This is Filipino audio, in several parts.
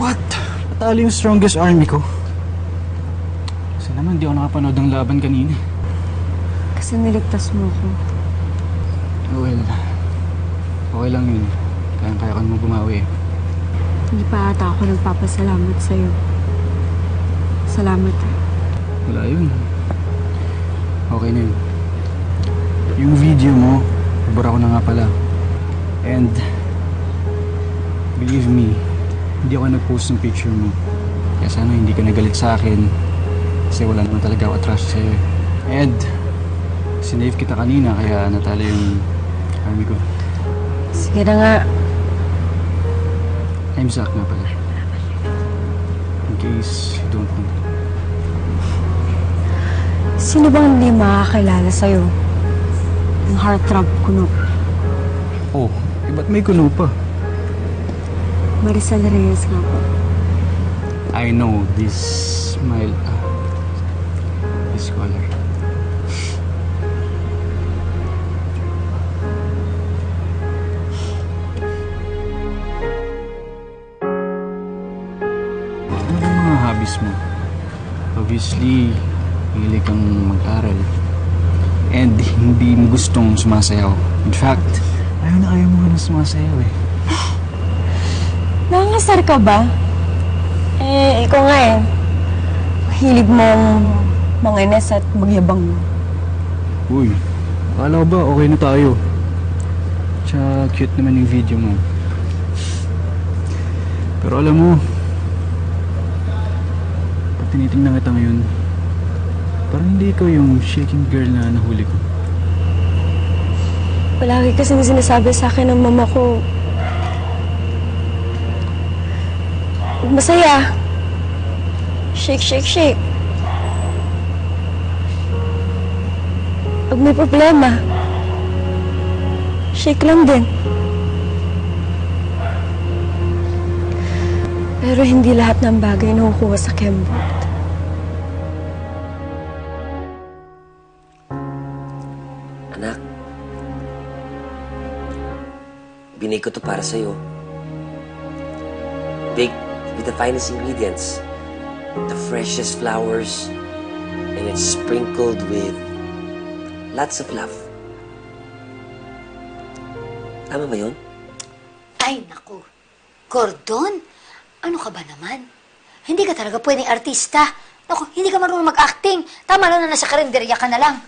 What? Natalo yung strongest army ko. Kasi naman di ako nakapanood ng laban kanina. Kasi niligtas mo ko. Well, okay lang yun. Kaya mo bumawi eh. Hindi pa ata ako nagpapasalamat sa'yo. Salamat eh. Wala yun. Okay na yun. Yung video mo, nabura ko na nga pala. And, believe me, hindi ako nag-post ng picture mo. Kaya sana hindi ka nagalit sa akin. Kasi wala naman talaga ako atras sa'yo. And, sinave kita kanina kaya natalo yung army ko. Sige na nga. I'm Zach nga pala. In case you don't know. Sino bang hindi makakilala sa'yo? Ang heartthrob kuno. Oh, ba't may kuno pa? Maricel Reyes nga po. I know this smile. This color. Ano ang mga hobbies mo? Obviously, hilig kang mag-aral. And hindi mo gustong sumasayaw. In fact, ayaw mo na sumasayaw eh. Nangangasar ka ba? Eh, ikaw nga eh. Hilig mong manginis at magyabang. Uy, akala ko ba okay na tayo? Tsaka cute naman yung video mo. Pero alam mo, pag tinitingnan kita ngayon, parang hindi ikaw yung shaking girl na nahuli ko. Palagi kasing sinasabi sa akin ng mama ko, huwag masaya. Shake, shake, shake. Pag may problema, shake lang din. Pero hindi lahat ng bagay nakukuha sa Kembot. Anak, binigay ko to para sa'yo. Baked with the finest ingredients, the freshest flowers, and it's sprinkled with lots of love. Tama ba yun? Ay, naku. Gordon, ano ka ba naman? Hindi ka talaga pwedeng artista. Naku, hindi ka marunong mag-acting. Tama lang na nasa karinderya ka na lang.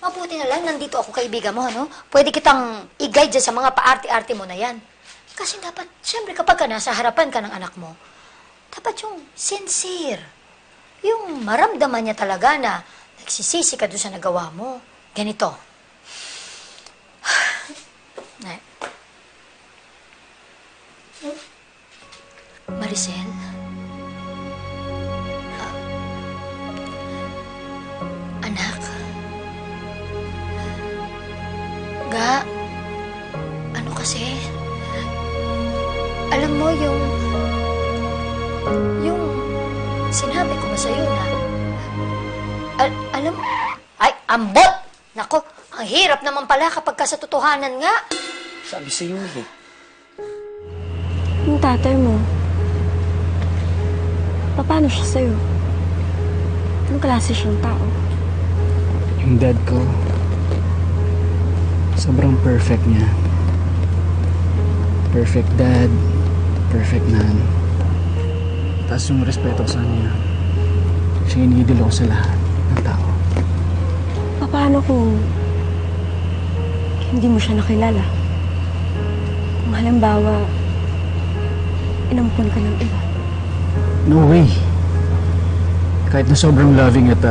Mabuti na lang, nandito ako kaibigan mo, ano? Pwede kitang i-guide dyan sa mga paarte-arte mo na yan. Kasi dapat, siyempre kapag ka nasa harapan ka ng anak mo, dapat yung sincere. Yung maramdaman niya talaga na nagsisisi ka doon sa nagawa mo. Ganito. Maricel? Anak? Ga? Ano kasi? Alam mo yung sinabi ko ba sa'yo na alam mo, ay, ambot! Nako, ang hirap naman pala kapag ka sa totohanan nga. Sabi sa'yo eh. Yung tatay mo, paano siya sa'yo? Anong klase siyang tao? Yung dad ko, sobrang perfect niya. Perfect dad, perfect nan. Taas yung respeto ko sa kanya. Siya inidolo ko sa lahat ng tao. Paano kung hindi mo siya nakilala? Kung halimbawa, inampun ka ng iba. No way. Kahit na sobrang loving at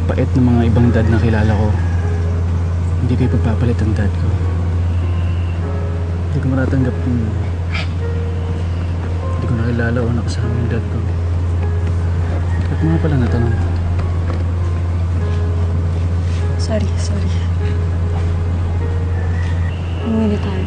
pait ng mga ibang dad na kilala ko, hindi ko ipagpapalit ang dad ko. Hindi ko matatanggap kung hindi ko nakilala o nakasama yung dad ko. At mga pala natanong. Sorry. Umuwi na tayo.